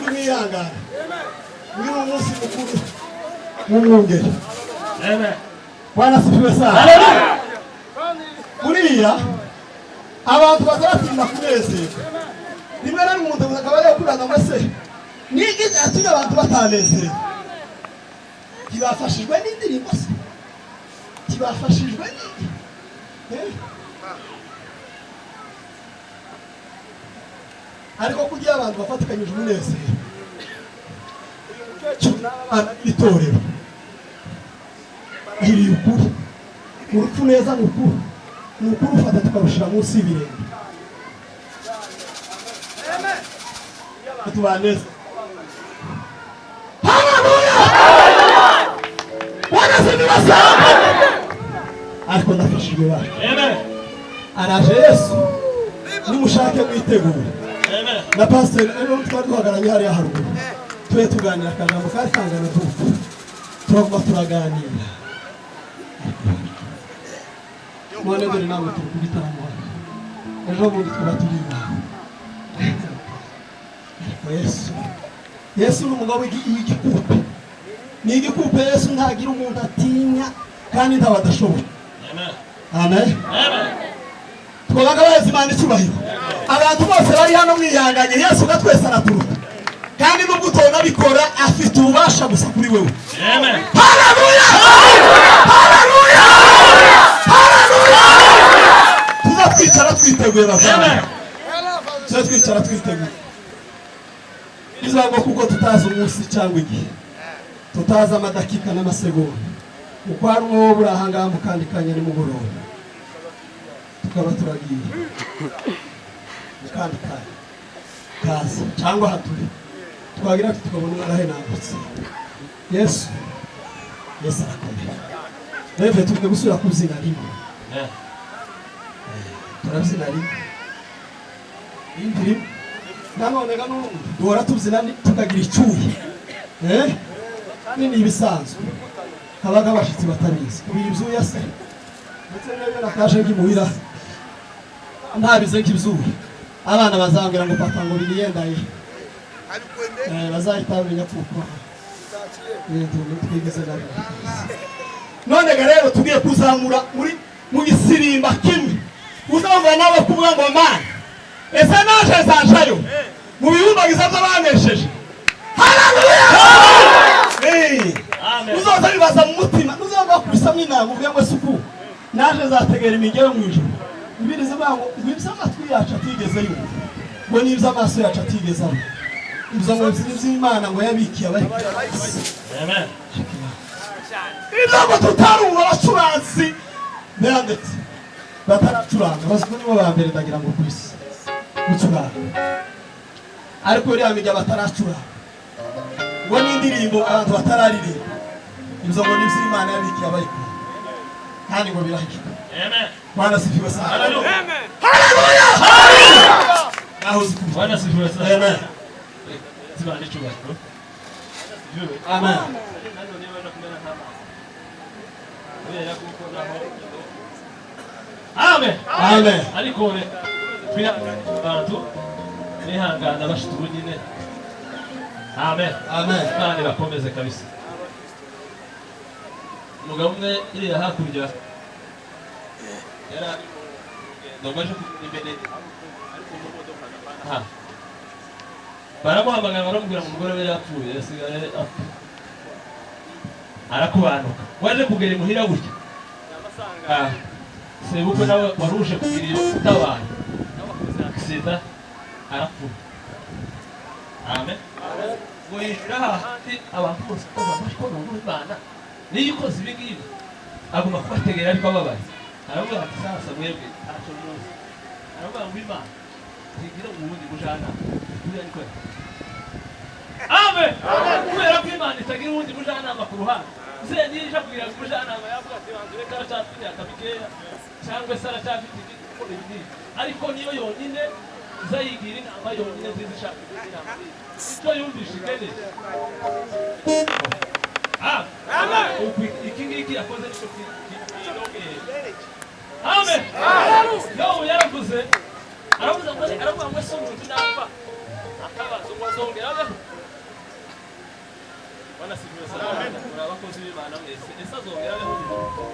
n'ukuri mwihangane muri uwo munsi mukuru mwumwongere. Bwana asifiwe sana. Buriya abantu bazatinda kunezerwa rimwe na rimwe umuntu akaba yakuraga ngo se niki cyatumye abantu batanezerwa. Kibafashijwe n'indirimbo se, kibafashijwe n'iki? Ariko kugira abantu bafatikanyije umunezero itorero iri ukuri urupfu neza ni ukuri ufata tukarushira munsi y'ibirenge. Tubaneze. Haleluya! Bwana asifiwe sana. Ariko ndafashijwe bari. Amen. Araje Yesu nimushake mwitegura. Amen. Na pastor ero twari duhagaranye hariya haruguru. Tuye tuganira akajambo kari kangana dufu. Turaguma turaganira. Mwana dore namwe turi kubitaramo. Ejo bundi twaba turiba. Yesu ni umugabo w'igikupe. Ni igikupe. Yesu ntagira umuntu atinya kandi ntawe adashoboye. Amen. Twabaga bazi Imana icyubahiro. Abantu bose bari hano mwihanganye. Yesu gatwese araturuta kandi nubwo utona bikora afite ububasha gusa kuri wewe. Amen. Haleluya! Haleluya! Haleluya! Tuzatwicara twiteguye bazana. Tuzatwicara twiteguye. Bizaba kuko tutazi umunsi cyangwa igihe, tutazi amadakika n'amasegonda, uko ari umwe burahangambu kandi kanya ni mugoroba tukaba turagiye kandi kaza cyangwa haturi twagira tukabona umwarahe nambutse. Yesu arakomeye. Reve tujye gusura kuzina rimwe. Turabizina rimwe indirimbo nanone gano duhora tubyina tukagira icyuye. Nini ibisanzwe habaga abashitsi batabizi kubira ibyuya se ndetse n'ibyo nakaje nkimuhira ntabize nk'ibyuya abana bazambwira ngo papa ngo biniyendaye bazahita bamenya kuko twigeze nabi. None rero tugiye kuzamura mu gisirimba kimwe uzamva nawe kuvuga ngo mana ese naje zajayo mu bihumbagiza by'abanesheje. Haleluya! Amen. Uzoza bibaza mu mutima uzava kubisamwe inama uvuye ngo suku naje zategera imigero mu ijuru. Ibirize bango ngibisa amatwi yacu atigeze yumva ngo nibyo amaso yacu atigeze abona. Ibyo ngo by'Imana ngo yabikiye abari. Amen. Ibyo tutarumva abacuranzi ndetse bataracuranga baziko nibo ba mbere ndagira ngo kwisi gucuranga. Ariko uri amijya bataracuranga ngo n'indirimbo abantu batararirimba. Ibyo ngo nibyo Imana yabikiye abari kandi ngo birahishwe. Amen. Bwana asifiwe sana. Haleluya. Haleluya. Nahoze ku Bwana asifiwe sana. Amen. Zibande cyubahiro. Amen. Amen. Amen. Ariko twira abantu nihangana bashituru nyine. Amen. Amen. Kandi bakomeze kabisa. Umugabo umwe iri hakurya yara ndomaje imbere baramuhamagara baramubwira ngo umugore we yapfuye yasigaye apfa arakubanuka waje kugera imuhira gutya amasanga sebukwe nawe waruje kugirira utabana sida arapfuye. Amen. Ngo yishura hahandi abantu bose bamashikora mu Imana niyo ikoze ibingibi agomba kubategera ariko ababaye. Aravuga ati sasa mwebwe acho muzi aravuga ngo Imana tigira ubundi bujana kuya niko. Amen. Kubera ko Imana itagira ubundi bujana ku ruhande nije kugira ngo bujana yavuga ati bantu reka cyafite akabikeya cyangwa sara cyafite igikora ibindi ariko niyo yonyine zayigira inama yonyine zizishaka inama icyo yumvishe igene. Amen. Iki ngiki yakoze cyo Amen. Yo yaravuze aravuga ngo so umuntu napfa akabazo ngo azongera Bwana sifiwe sana. Kuna abakozi b'Imana mwese. Ese azongera abeho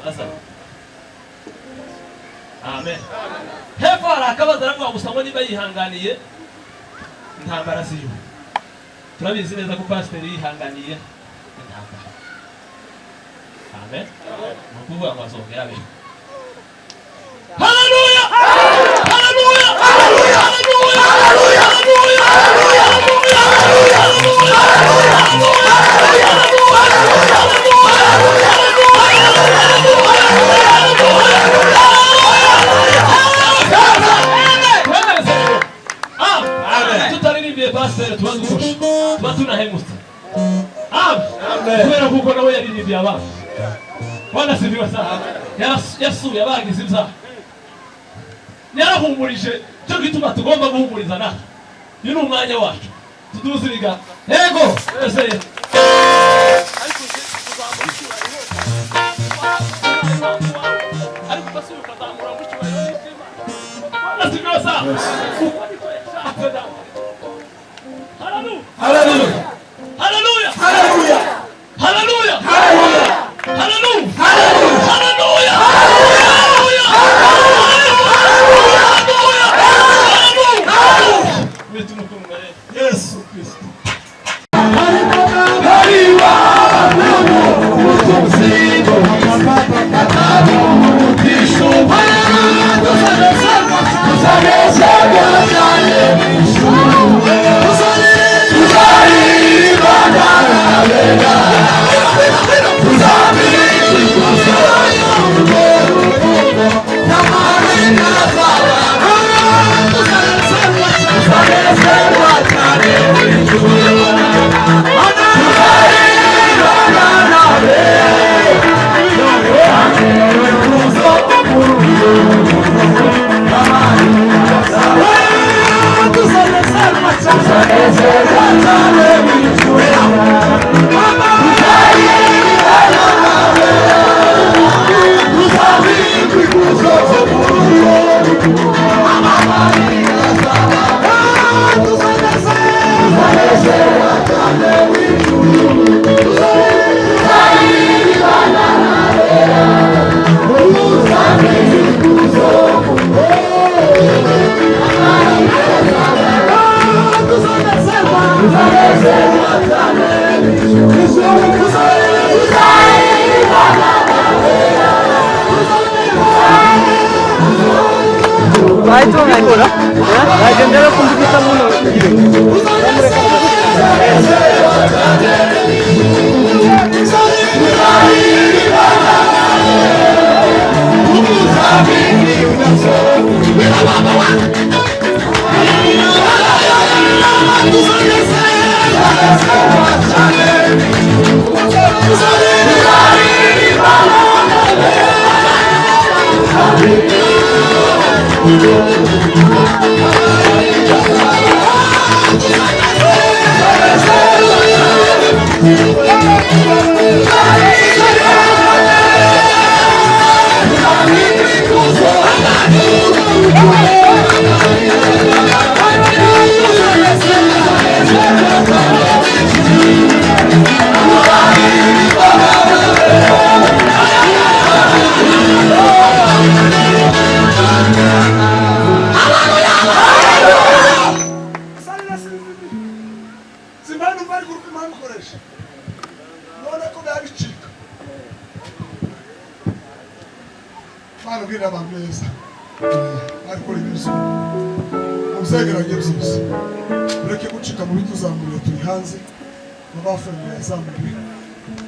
asa. Amen. Hepfo hari akabazo aravuga gusa ngo niba yihanganiye intambara ziyo. Turabizi neza ko pasiteri yihanganiye intambara. Amen. Nukuvuga ngo azongera abeho. Hallelujah! Hallelujah! Hallelujah! Hallelujah! Tutaririmbiye pasiteri tubazugusha tuba tunahemutse. Kubera kuko nawe yaririmbiye abantu. Bwana sifiwe sana. Yasuye abagize ibyaha. Yarahumurije cyo gituma tugomba guhumuriza natwe. Uyu ni umwanya wacu tuduziriga yego ese ariko basuka zamura mu cyubahiro n'izima nasibyosa haleluya haleluya haleluya haleluya haleluya haleluya haleluya Yesu Kristo. Vai tu ancora? Vai andare con questa mano.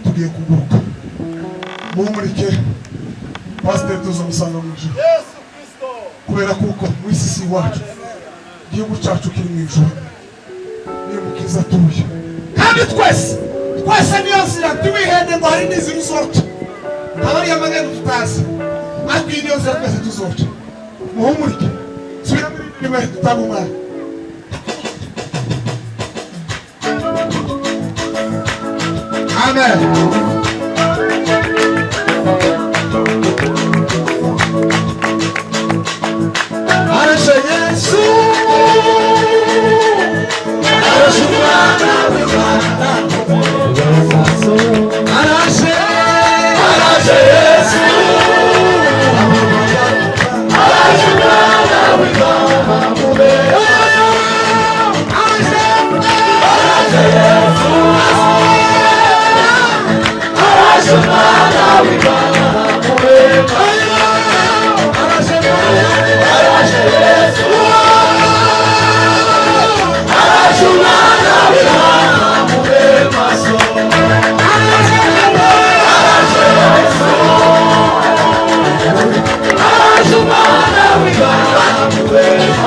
Tugiye kuguruka mumurike pasiteri tuzamusanga mu ijuru kubera kuko mwisi si wacu igihugu cyacu kiri mu ijuru niyo mukiza atuye kandi twese niyo nzira tubihende ngo hari n'izira uzoca haba ariyo amagana tutazi ariko iyi niyo nzira twese tuzoca muhumurike subira muri rimwe tutaba umwana. Amen. Arasha Yesu, arasha Mwana w'Imana. Arashe Yesu araje umwana w'intama mu beza araje Yesu araje umwana w'intama mu beza araje Yesu araje umwana w'intama mu beza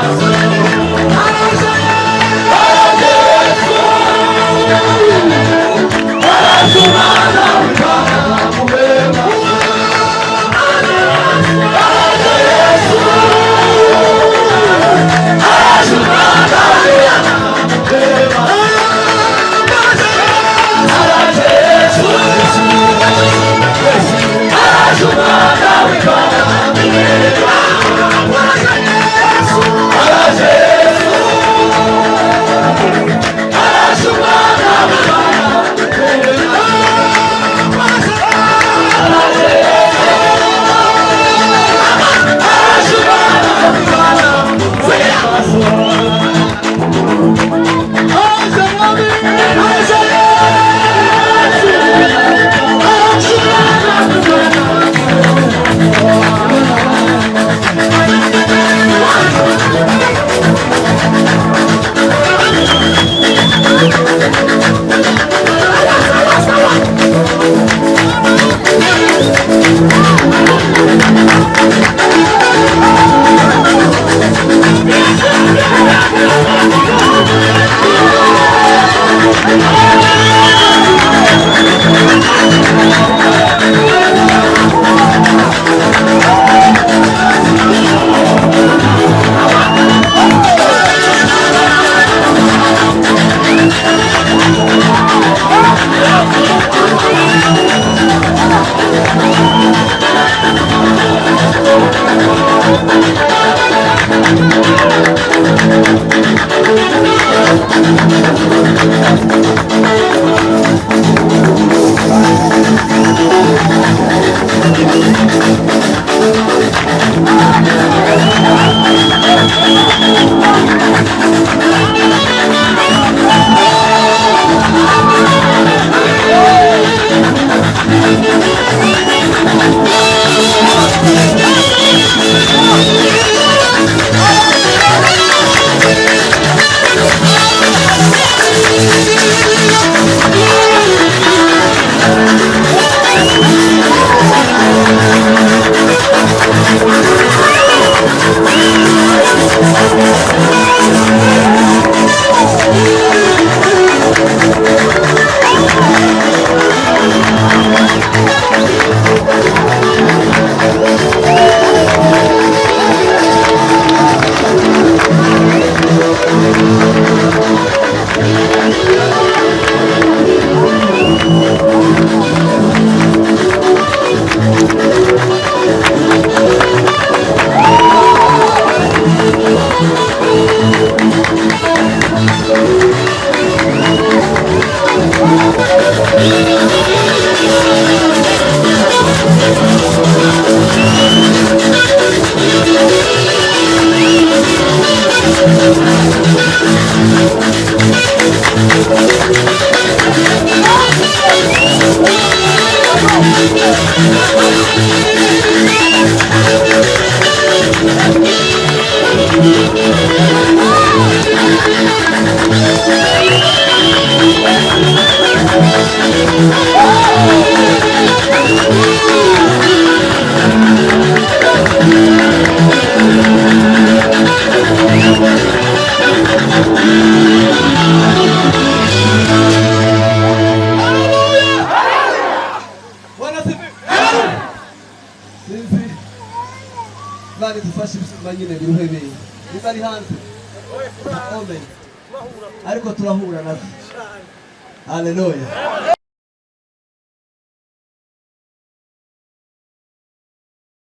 Imana idufashe ibisumba nyine biruhebeye niba ari hanze amen ariko turahura navyo haleluya